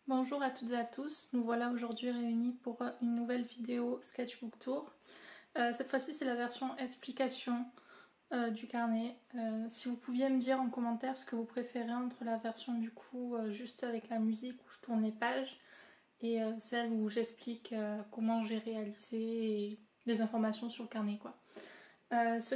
Bonjour à toutes et à tous, nous voilà aujourd'hui réunis pour une nouvelle vidéo Sketchbook Tour. Cette fois-ci c'est la version explication du carnet. Si vous pouviez me dire en commentaire ce que vous préférez entre la version du coup juste avec la musique où je tourne les pages et celle où j'explique comment j'ai réalisé et des informations sur le carnet quoi. Ce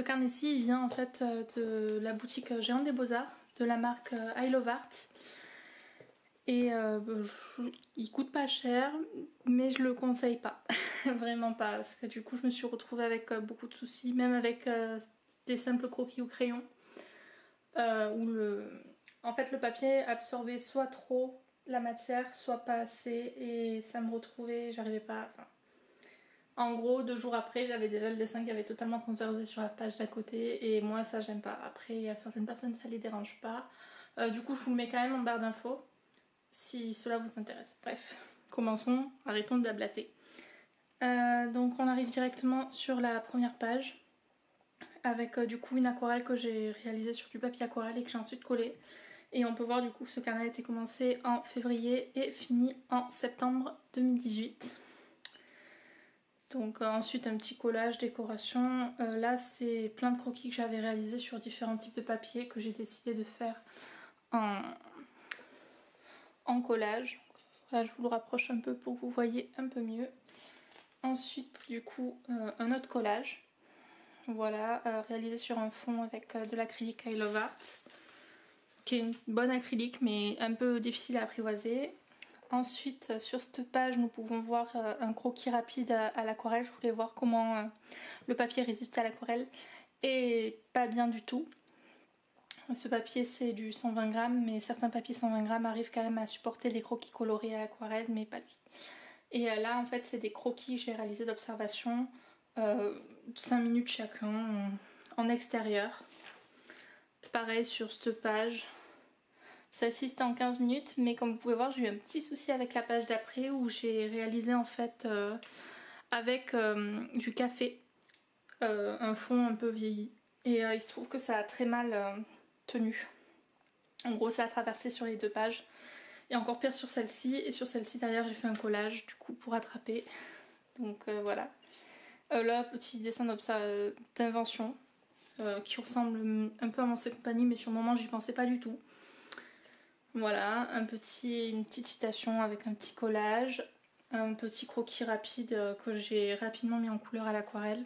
carnet-ci il vient en fait de la boutique Géant des Beaux-Arts de la marque I Love Art. Et il coûte pas cher, mais je le conseille pas. Vraiment pas, parce que du coup je me suis retrouvée avec beaucoup de soucis, même avec des simples croquis au crayon. Où en fait le papier absorbait soit trop la matière, soit pas assez, et ça me retrouvait, j'arrivais pas... Enfin, en gros, 2 jours après, j'avais déjà le dessin qui avait totalement transversé sur la page d'à côté, et moi ça j'aime pas. Après, il y a certaines personnes ça les dérange pas. Du coup je vous le mets quand même en barre d'infos si cela vous intéresse. Bref, commençons, arrêtons de blablater. Donc on arrive directement sur la première page avec du coup une aquarelle que j'ai réalisée sur du papier aquarelle et que j'ai ensuite collé. Et on peut voir du coup que ce carnet a été commencé en février et fini en septembre 2018. Donc ensuite un petit collage, décoration. Là c'est plein de croquis que j'avais réalisés sur différents types de papier que j'ai décidé de faire en collage. Là je vous le rapproche un peu pour que vous voyez un peu mieux. Ensuite du coup un autre collage. Voilà, réalisé sur un fond avec de l'acrylique I Love Art. Qui est une bonne acrylique mais un peu difficile à apprivoiser. Ensuite sur cette page nous pouvons voir un croquis rapide à l'aquarelle. Je voulais voir comment le papier résiste à l'aquarelle. Et pas bien du tout. Ce papier c'est du 120 grammes, mais certains papiers 120 grammes arrivent quand même à supporter les croquis colorés à l'aquarelle, mais pas lui. Et là en fait c'est des croquis que j'ai réalisés d'observation, 5 minutes chacun en extérieur. Pareil sur cette page. Celle-ci c'était en 15 minutes, mais comme vous pouvez voir j'ai eu un petit souci avec la page d'après où j'ai réalisé en fait avec du café, un fond un peu vieilli. Et il se trouve que ça a très mal tenu. En gros ça a traversé sur les deux pages. Et encore pire sur celle-ci. Et sur celle-ci derrière j'ai fait un collage du coup pour attraper. Donc voilà. Là petit dessin d'invention qui ressemble un peu à Monster Company, mais sur le moment j'y pensais pas du tout. Voilà, une petite citation avec un petit collage. Un petit croquis rapide que j'ai rapidement mis en couleur à l'aquarelle.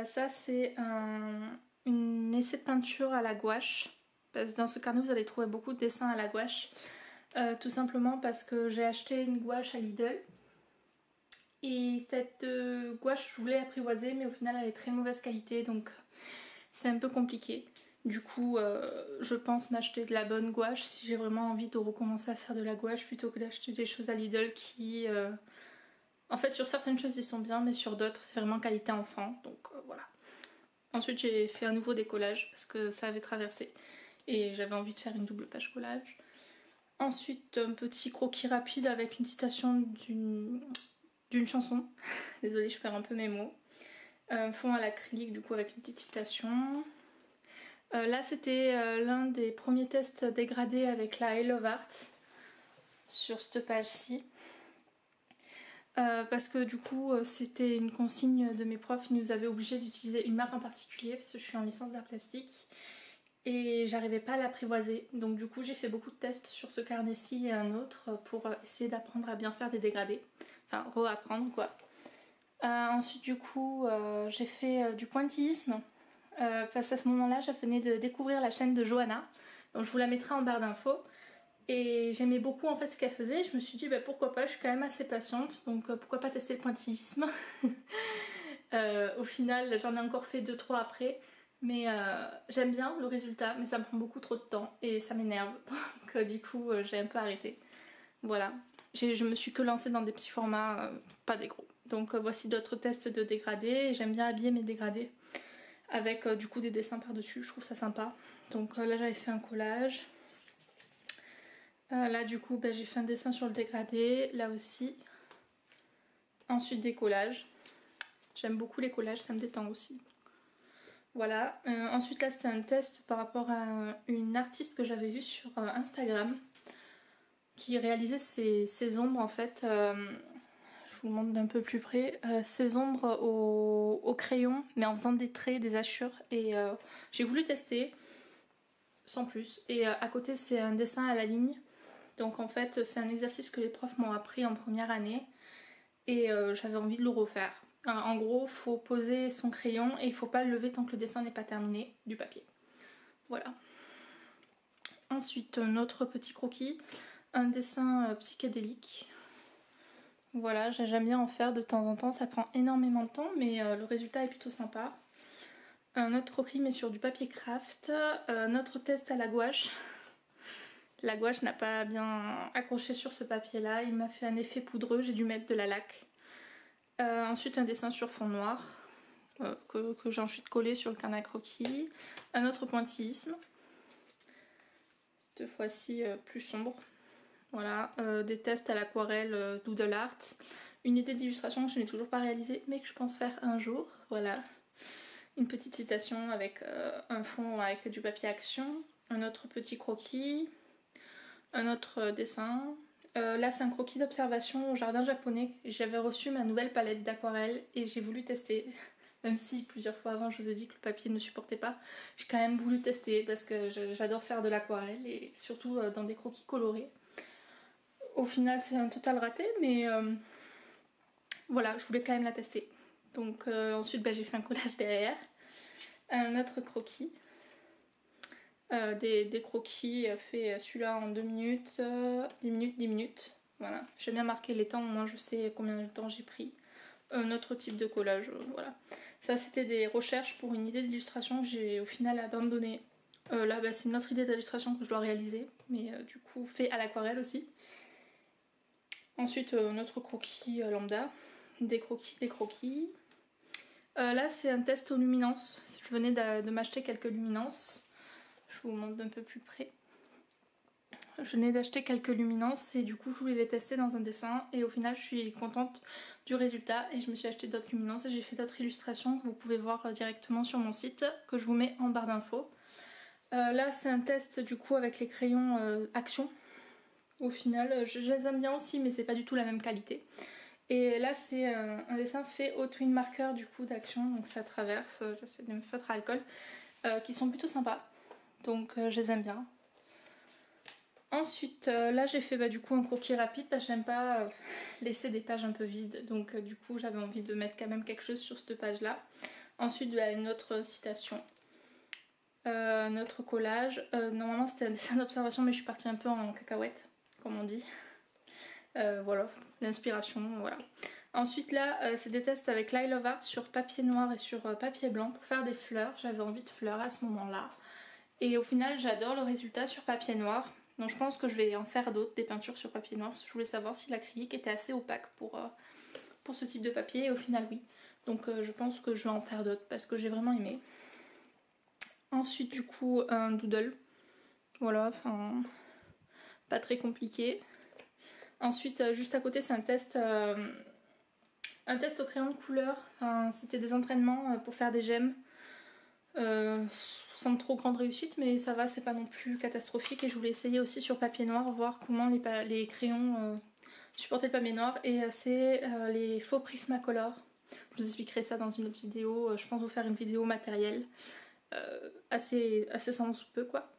Ça c'est un essai de peinture à la gouache. Parce que dans ce carnet vous allez trouver beaucoup de dessins à la gouache. Tout simplement parce que j'ai acheté une gouache à Lidl. Et cette gouache je voulais apprivoiser, mais au final elle est très mauvaise qualité, donc c'est un peu compliqué. Du coup je pense m'acheter de la bonne gouache si j'ai vraiment envie de recommencer à faire de la gouache, plutôt que d'acheter des choses à Lidl qui... En fait sur certaines choses ils sont bien, mais sur d'autres c'est vraiment qualité enfant, donc voilà. Ensuite j'ai fait à nouveau des collages parce que ça avait traversé et j'avais envie de faire une double page collage. Ensuite un petit croquis rapide avec une citation d'une chanson. Désolée je perds un peu mes mots. Un fond à l'acrylique du coup avec une petite citation. Là c'était l'un des premiers tests dégradés avec la I Love Art sur cette page-ci. Parce que du coup c'était une consigne de mes profs, ils nous avaient obligé d'utiliser une marque en particulier parce que je suis en licence d'art plastique et j'arrivais pas à l'apprivoiser. Donc du coup j'ai fait beaucoup de tests sur ce carnet-ci et un autre pour essayer d'apprendre à bien faire des dégradés. Enfin reapprendre quoi. Ensuite du coup j'ai fait du pointillisme. Parce qu'à ce moment-là je venais de découvrir la chaîne de Johanna. Donc je vous la mettrai en barre d'infos. Et j'aimais beaucoup en fait ce qu'elle faisait. Je me suis dit bah, pourquoi pas, je suis quand même assez patiente, donc pourquoi pas tester le pointillisme. Au final j'en ai encore fait 2-3 après. Mais j'aime bien le résultat, mais ça me prend beaucoup trop de temps et ça m'énerve. Donc du coup j'ai un peu arrêté. Voilà. Je me suis que lancée dans des petits formats, pas des gros. Donc voici d'autres tests de dégradés. J'aime bien habiller mes dégradés avec du coup des dessins par dessus, je trouve ça sympa. Donc là j'avais fait un collage. Là du coup j'ai fait un dessin sur le dégradé, là aussi. Ensuite des collages. J'aime beaucoup les collages, ça me détend aussi. Voilà. Ensuite là c'était un test par rapport à une artiste que j'avais vue sur Instagram qui réalisait ses ombres en fait. Je vous montre d'un peu plus près. Ses ombres au crayon mais en faisant des traits, des hachures. Et j'ai voulu tester sans plus. Et à côté c'est un dessin à la ligne. Donc en fait c'est un exercice que les profs m'ont appris en première année. Et j'avais envie de le refaire. En gros, il faut poser son crayon et il ne faut pas le lever tant que le dessin n'est pas terminé du papier. Voilà. Ensuite, notre petit croquis, un dessin psychédélique. Voilà, j'aime bien en faire de temps en temps, ça prend énormément de temps, mais le résultat est plutôt sympa. Un autre croquis, mais sur du papier craft. Notre test à la gouache. La gouache n'a pas bien accroché sur ce papier-là, il m'a fait un effet poudreux, j'ai dû mettre de la laque. Ensuite, un dessin sur fond noir. Que j'ai ensuite collé sur le carnet à croquis. Un autre pointillisme, cette fois-ci plus sombre. Voilà, des tests à l'aquarelle doodle art. Une idée d'illustration que je n'ai toujours pas réalisée mais que je pense faire un jour. Voilà, une petite citation avec un fond avec du papier action. Un autre petit croquis. Un autre dessin. Là c'est un croquis d'observation au jardin japonais. J'avais reçu ma nouvelle palette d'aquarelle et j'ai voulu tester. Même si plusieurs fois avant je vous ai dit que le papier ne supportait pas, j'ai quand même voulu tester parce que j'adore faire de l'aquarelle et surtout dans des croquis colorés. Au final c'est un total raté mais voilà, je voulais quand même la tester. Donc ensuite j'ai fait un collage derrière. Un autre croquis. Des croquis fait celui-là en 2 minutes, 10 minutes, 10 minutes. Voilà, j'aime bien marquer les temps, au moins je sais combien de temps j'ai pris. Un autre type de collage, voilà. Ça c'était des recherches pour une idée d'illustration que j'ai au final abandonnée. Là c'est une autre idée d'illustration que je dois réaliser, mais du coup fait à l'aquarelle aussi. Ensuite notre croquis lambda, des croquis, des croquis. Là c'est un test aux luminances, je venais de m'acheter quelques luminances. Je vous montre d'un peu plus près. Je venais d'acheter quelques luminances et du coup je voulais les tester dans un dessin et au final je suis contente du résultat et je me suis acheté d'autres luminances et j'ai fait d'autres illustrations que vous pouvez voir directement sur mon site que je vous mets en barre d'infos. Là c'est un test du coup avec les crayons Action. Au final je les aime bien aussi mais c'est pas du tout la même qualité. Et là c'est un dessin fait au twin marker du coup d'Action, donc ça traverse, c'est des feutres à alcool qui sont plutôt sympas. Donc je les aime bien. Ensuite là j'ai fait du coup un croquis rapide parce que j'aime pas laisser des pages un peu vides. Donc du coup j'avais envie de mettre quand même quelque chose sur cette page là. Ensuite une autre citation. Notre collage. Normalement c'était un dessin d'observation mais je suis partie un peu en cacahuète comme on dit. Voilà, l'inspiration, voilà. Ensuite là c'est des tests avec l'I Love Art sur papier noir et sur papier blanc pour faire des fleurs. J'avais envie de fleurs à ce moment là. Et au final j'adore le résultat sur papier noir. Donc je pense que je vais en faire d'autres, des peintures sur papier noir. Parce que je voulais savoir si l'acrylique était assez opaque pour ce type de papier. Et au final oui. Donc je pense que je vais en faire d'autres parce que j'ai vraiment aimé. Ensuite du coup un doodle. Voilà, enfin pas très compliqué. Ensuite juste à côté c'est un test au crayon de couleur. Enfin, c'était des entraînements pour faire des gemmes. Sans trop grande réussite mais ça va, c'est pas non plus catastrophique et je voulais essayer aussi sur papier noir voir comment les crayons supportaient le papier noir et c'est les faux Prismacolor. Je vous expliquerai ça dans une autre vidéo, je pense vous faire une vidéo matérielle assez sans sous peu quoi.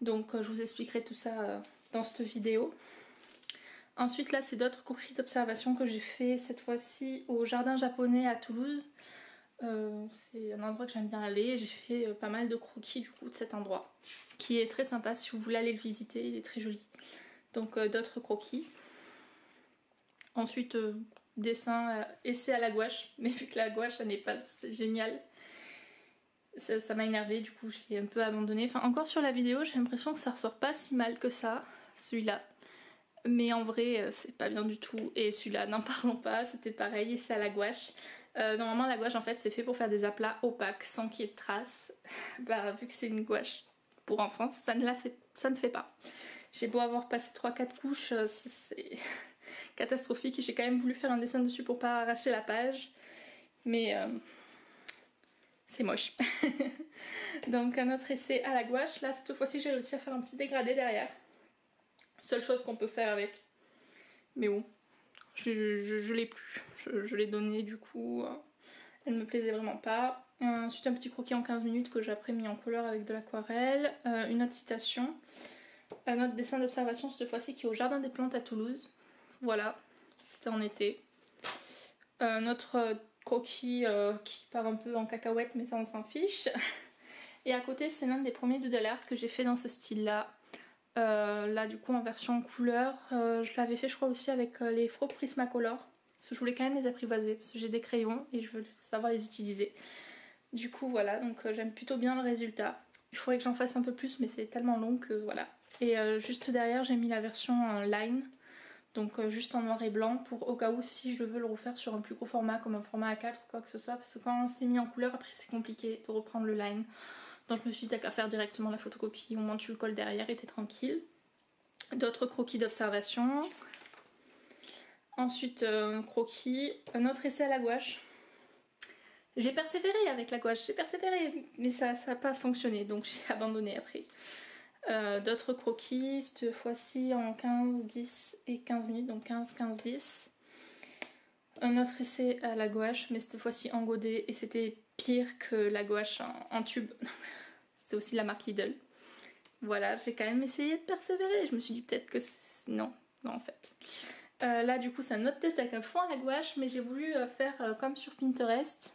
Donc je vous expliquerai tout ça dans cette vidéo. Ensuite là c'est d'autres croquis d'observation que j'ai fait cette fois-ci au jardin japonais à Toulouse. C'est un endroit que j'aime bien aller, j'ai fait pas mal de croquis du coup de cet endroit qui est très sympa si vous voulez aller le visiter, il est très joli. Donc d'autres croquis. Ensuite dessin essai à la gouache, mais vu que la gouache elle n'est pas géniale, ça m'a énervé, du coup j'ai un peu abandonné. Enfin encore sur la vidéo j'ai l'impression que ça ressort pas si mal que ça, celui-là. Mais en vrai c'est pas bien du tout et celui-là n'en parlons pas, c'était pareil, essai à la gouache. Normalement la gouache en fait c'est fait pour faire des aplats opaques sans qu'il y ait de traces. Vu que c'est une gouache pour enfants ça ne fait pas. J'ai beau avoir passé 3-4 couches, c'est catastrophique et j'ai quand même voulu faire un dessin dessus pour pas arracher la page. Mais c'est moche. Donc un autre essai à la gouache. Là cette fois-ci j'ai réussi à faire un petit dégradé derrière. Seule chose qu'on peut faire avec. Mais bon, je l'ai plus. Je l'ai donné du coup. Elle ne me plaisait vraiment pas. Ensuite un petit croquis en 15 minutes que j'ai après mis en couleur avec de l'aquarelle. Une autre citation. Un autre dessin d'observation cette fois-ci qui est au Jardin des Plantes à Toulouse. Voilà, c'était en été. Notre croquis qui part un peu en cacahuète mais ça on s'en fiche. Et à côté c'est l'un des premiers doodle art que j'ai fait dans ce style là. Là du coup en version couleur. Je l'avais fait je crois aussi avec les Faux Prismacolor. Parce que je voulais quand même les apprivoiser parce que j'ai des crayons et je veux savoir les utiliser. Du coup voilà, donc j'aime plutôt bien le résultat. Il faudrait que j'en fasse un peu plus mais c'est tellement long que voilà. Et juste derrière j'ai mis la version en line. Donc juste en noir et blanc pour au cas où si je veux le refaire sur un plus gros format comme un format A4 ou quoi que ce soit. Parce que quand c'est mis en couleur après c'est compliqué de reprendre le line. Donc je me suis dit t'as qu'à faire directement la photocopie, au moins tu le colles derrière et t'es tranquille. D'autres croquis d'observation. Ensuite un croquis, un autre essai à la gouache. J'ai persévéré avec la gouache, j'ai persévéré mais ça n'a pas fonctionné donc j'ai abandonné après. D'autres croquis, cette fois-ci en 15, 10 et 15 minutes, donc 15, 15, 10. Un autre essai à la gouache, mais cette fois-ci en godet, et c'était pire que la gouache en tube. C'est aussi la marque Lidl. Voilà, j'ai quand même essayé de persévérer, je me suis dit peut-être que non, non en fait. Là du coup c'est un autre test avec un fond à la gouache, mais j'ai voulu faire comme sur Pinterest.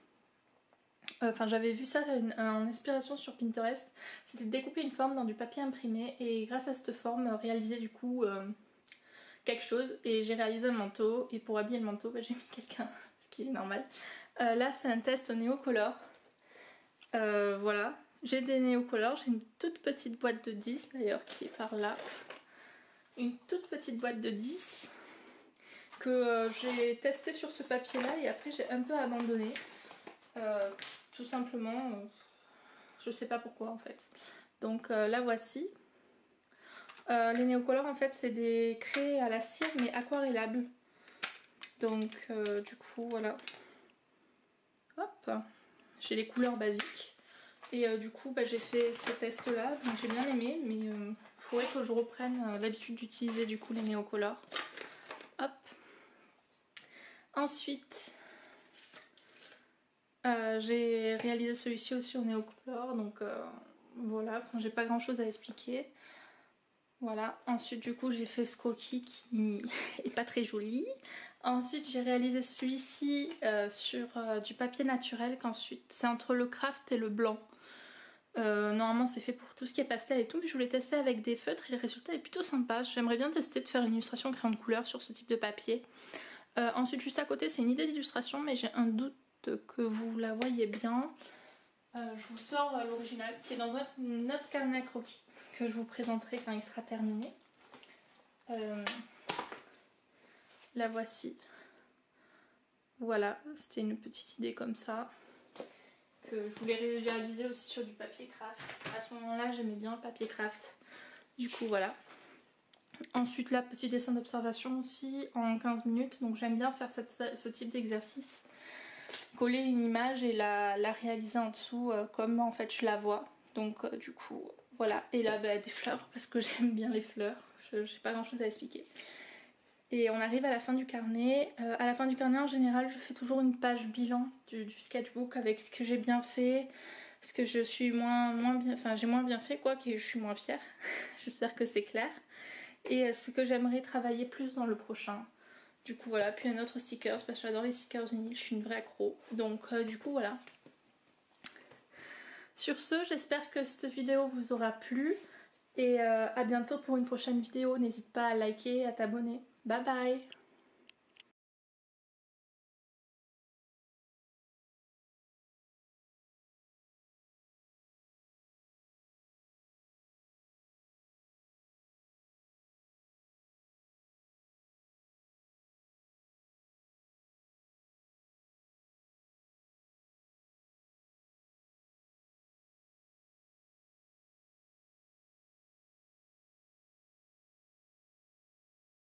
Enfin j'avais vu ça en inspiration sur Pinterest, c'était de découper une forme dans du papier imprimé et grâce à cette forme réaliser du coup quelque chose et j'ai réalisé un manteau et pour habiller le manteau bah, j'ai mis quelqu'un, ce qui est normal. Là c'est un test néocolor, voilà, j'ai des néocolors, j'ai une toute petite boîte de 10 d'ailleurs qui est par là, une toute petite boîte de 10 que j'ai testé sur ce papier là et après j'ai un peu abandonné. Tout simplement, je sais pas pourquoi en fait. Donc la voici. Les néocolores en fait c'est des craies à la cire mais aquarellables. Donc du coup voilà. Hop, j'ai les couleurs basiques. Et du coup bah, j'ai fait ce test là, donc j'ai bien aimé mais il faudrait que je reprenne l'habitude d'utiliser du coup les néocolores. Hop. Ensuite j'ai réalisé celui-ci aussi au néocolor, donc voilà, enfin, j'ai pas grand chose à expliquer. Voilà, ensuite du coup j'ai fait ce croquis qui est pas très joli. Ensuite j'ai réalisé celui-ci sur du papier naturel qu'ensuite c'est entre le craft et le blanc. Normalement c'est fait pour tout ce qui est pastel et tout, mais je voulais tester avec des feutres et le résultat est plutôt sympa. J'aimerais bien tester de faire une illustration crayon de couleur sur ce type de papier. Ensuite juste à côté c'est une idée d'illustration mais j'ai un doute que vous la voyez bien. Je vous sors l'original qui est dans notre carnet croquis que je vous présenterai quand il sera terminé. La voici. Voilà, c'était une petite idée comme ça que je voulais réaliser aussi sur du papier craft. À ce moment-là j'aimais bien le papier craft. Du coup voilà. Ensuite là petit dessin d'observation aussi en 15 minutes. Donc j'aime bien faire ce type d'exercice. Coller une image et la réaliser en dessous comme en fait je la vois. Donc du coup voilà. Et là bah, des fleurs parce que j'aime bien les fleurs. J'ai pas grand chose à expliquer. Et on arrive à la fin du carnet. À la fin du carnet en général je fais toujours une page bilan du sketchbook avec ce que j'ai bien fait, ce que je suis moins bien, enfin j'ai moins bien fait quoi, que je suis moins fière. J'espère que c'est clair. Et ce que j'aimerais travailler plus dans le prochain. Du coup voilà, puis un autre stickers parce que j'adore les stickers vinyles, je suis une vraie accro. Donc du coup voilà. Sur ce, j'espère que cette vidéo vous aura plu. Et à bientôt pour une prochaine vidéo. N'hésite pas à liker et à t'abonner. Bye bye!